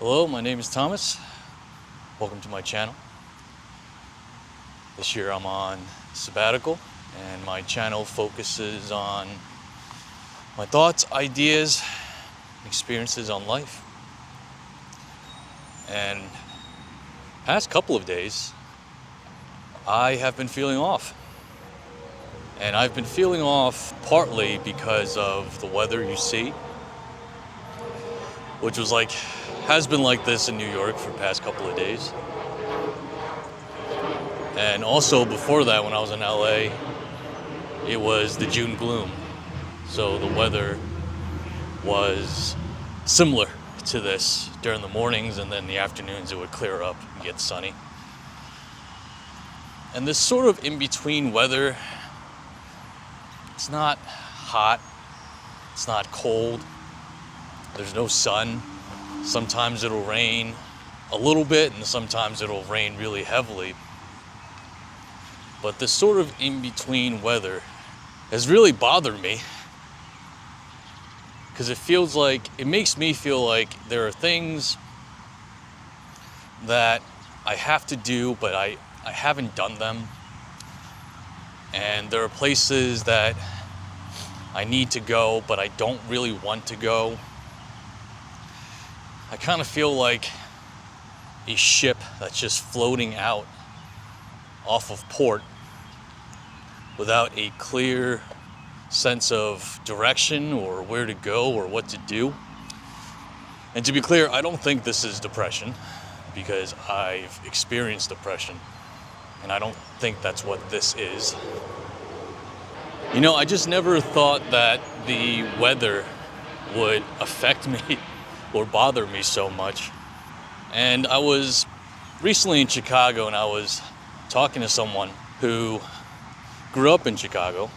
Hello, my name is Thomas. Welcome to my channel. This year I'm on sabbatical, and my channel focuses on my thoughts, ideas, experiences on life. And past couple of days, I have been feeling off. And I've been feeling off partly because of the weather you see, which has been like this in New York for the past couple of days. And also before that, when I was in LA, it was the June gloom. So the weather was similar to this during the mornings, and then the afternoons it would clear up and get sunny. And this sort of in-between weather, it's not hot, it's not cold, there's no sun. Sometimes it'll rain a little bit, and sometimes it'll rain really heavily. But this sort of in-between weather has really bothered me, because it makes me feel like there are things that I have to do, but I haven't done them. And there are places that I need to go, but I don't really want to go. I kind of feel like a ship that's just floating out off of port without a clear sense of direction or where to go or what to do. And to be clear, I don't think this is depression, because I've experienced depression, and I don't think that's what this is. I just never thought that the weather would affect me or bother me so much. And I was recently in Chicago, and I was talking to someone who grew up in Chicago,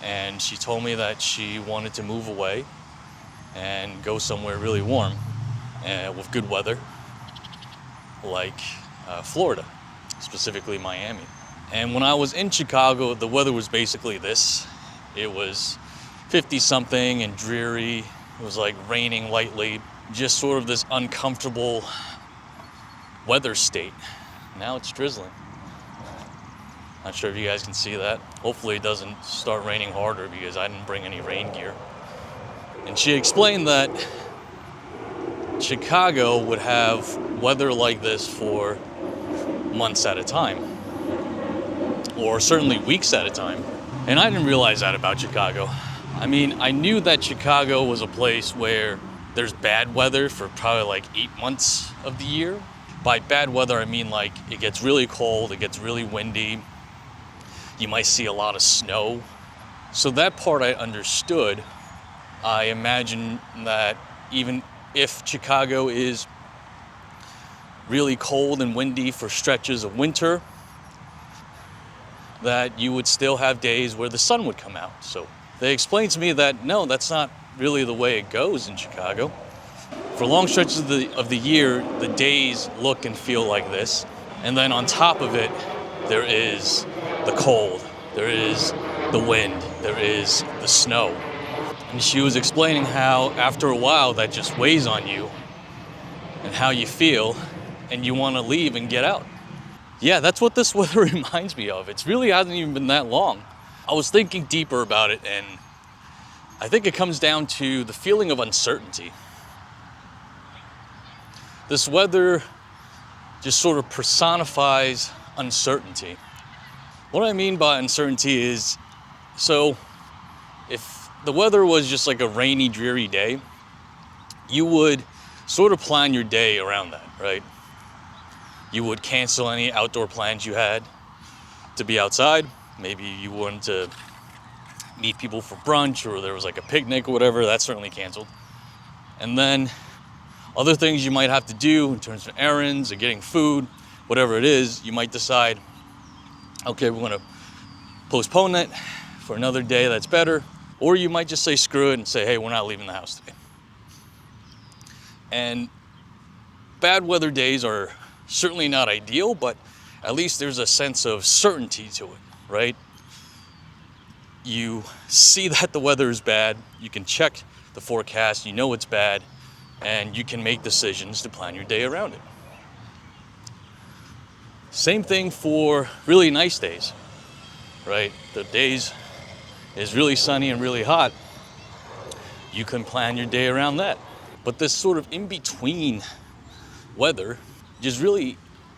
and she told me that she wanted to move away and go somewhere really warm with good weather, like Florida, specifically Miami. And when I was in Chicago, the weather was basically this. It was 50-something and dreary. It was like raining lightly, just sort of this uncomfortable weather state. Now it's drizzling. Not sure if you guys can see that. Hopefully it doesn't start raining harder, because I didn't bring any rain gear. And she explained that Chicago would have weather like this for months at a time, or certainly weeks at a time. And I didn't realize that about Chicago. I mean, I knew that Chicago was a place where there's bad weather for probably like 8 months of the year. By bad weather, I mean like it gets really cold, it gets really windy. You might see a lot of snow. So that part I understood. I imagine that even if Chicago is really cold and windy for stretches of winter, that you would still have days where the sun would come out. So they explained to me that no, that's not really the way it goes in Chicago. For long stretches of the year, the days look and feel like this. And then on top of it, there is the cold, there is the wind, there is the snow. And she was explaining how after a while that just weighs on you and how you feel, and you want to leave and get out. Yeah, that's what this weather reminds me of. It really hasn't even been that long. I was thinking deeper about it, and I think it comes down to the feeling of uncertainty. This weather just sort of personifies uncertainty. What I mean by uncertainty is, so if the weather was just like a rainy, dreary day, you would sort of plan your day around that, right? You would cancel any outdoor plans you had to be outside. Maybe you wanted to meet people for brunch, or there was like a picnic or whatever, that's certainly canceled. And then other things you might have to do in terms of errands or getting food, whatever it is, you might decide, okay, we're going to postpone that for another day that's better. Or you might just say screw it and say, hey, we're not leaving the house today. And bad weather days are certainly not ideal, but at least there's a sense of certainty to it, right? You see that the weather is bad, you can check the forecast, you know it's bad, and you can make decisions to plan your day around it. Same thing for really nice days, right? The days is really sunny and really hot. You can plan your day around that. But this sort of in-between weather just really,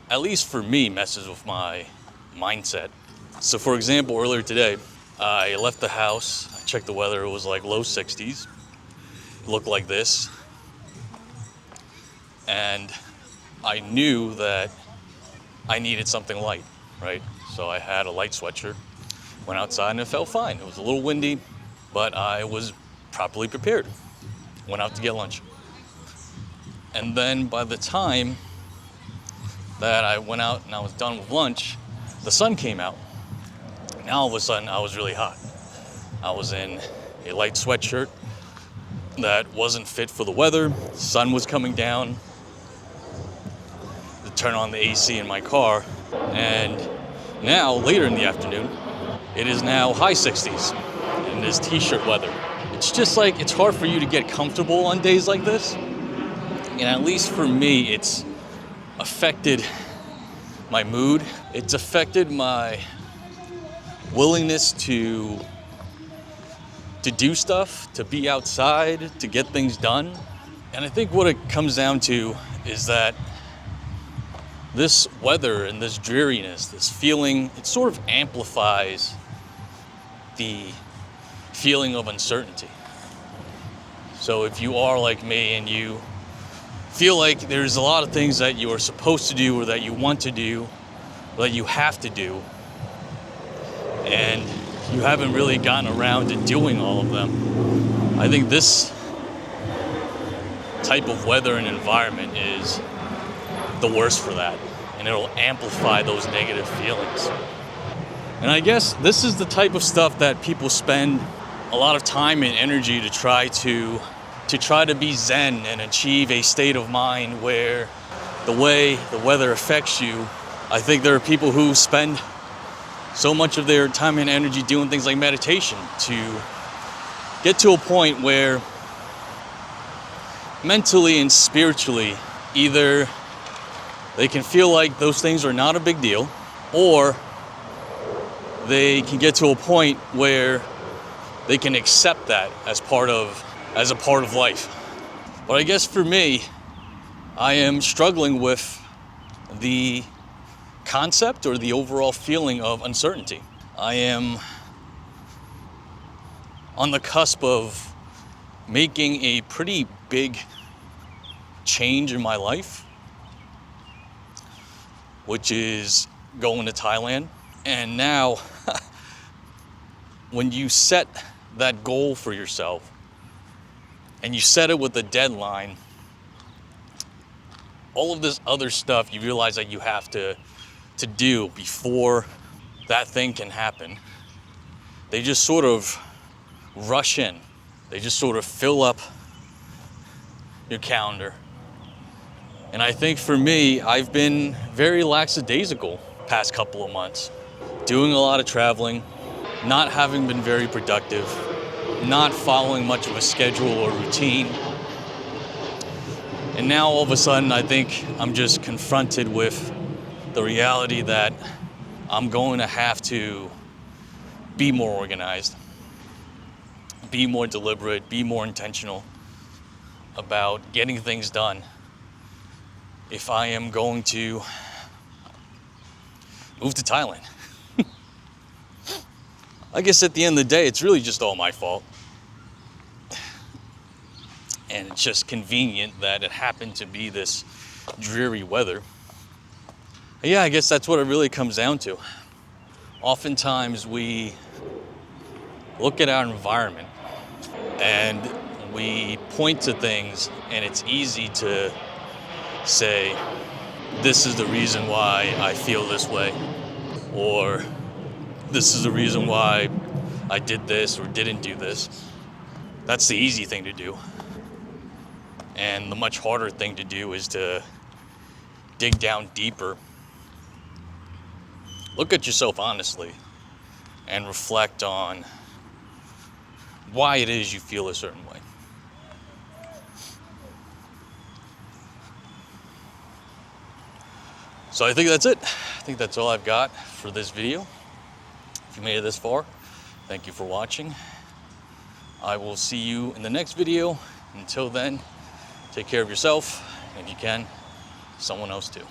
at least for me, messes with my mindset. So for example, earlier today, I left the house, I checked the weather, it was like low 60s. It looked like this. And I knew that I needed something light, right? So I had a light sweatshirt, went outside and it felt fine. It was a little windy, but I was properly prepared. Went out to get lunch. And then by the time that I went out and I was done with lunch, the sun came out. Now all of a sudden I was really hot. I was in a light sweatshirt that wasn't fit for the weather. The sun was coming down. To turn on the AC in my car. And now, later in the afternoon, it is now high 60s and it is t-shirt weather. It's just like, it's hard for you to get comfortable on days like this. And at least for me, it's affected my mood. It's affected my willingness to do stuff, to be outside, to get things done. And I think what it comes down to is that this weather and this dreariness, this feeling, it sort of amplifies the feeling of uncertainty. So if you are like me and you feel like there's a lot of things that you are supposed to do or that you want to do, or that you have to do, and you haven't really gotten around to doing all of them, I think this type of weather and environment is the worst for that, and it'll amplify those negative feelings. And I guess this is the type of stuff that people spend a lot of time and energy to try to be zen and achieve a state of mind where the way the weather affects you. I think there are people who spend so much of their time and energy doing things like meditation to get to a point where mentally and spiritually, either they can feel like those things are not a big deal, or they can get to a point where they can accept that as a part of life. But I guess for me, I am struggling with the concept or the overall feeling of uncertainty. I am on the cusp of making a pretty big change in my life, which is going to Thailand. And now, when you set that goal for yourself, and you set it with a deadline, all of this other stuff you realize that you have to do before that thing can happen, they just sort of rush in. They just sort of fill up your calendar. And I think for me, I've been very lackadaisical past couple of months, doing a lot of traveling, not having been very productive, not following much of a schedule or routine. And now all of a sudden, I think I'm just confronted with the reality that I'm going to have to be more organized, be more deliberate, be more intentional about getting things done if I am going to move to Thailand. I guess at the end of the day, it's really just all my fault. And it's just convenient that it happened to be this dreary weather. Yeah, I guess that's what it really comes down to. Oftentimes we look at our environment and we point to things, and it's easy to say, this is the reason why I feel this way, or this is the reason why I did this or didn't do this. That's the easy thing to do. And the much harder thing to do is to dig down deeper, look at yourself honestly, and reflect on why it is you feel a certain way. So I think that's it. I think that's all I've got for this video. If you made it this far, thank you for watching. I will see you in the next video. Until then, take care of yourself, and if you can, someone else too.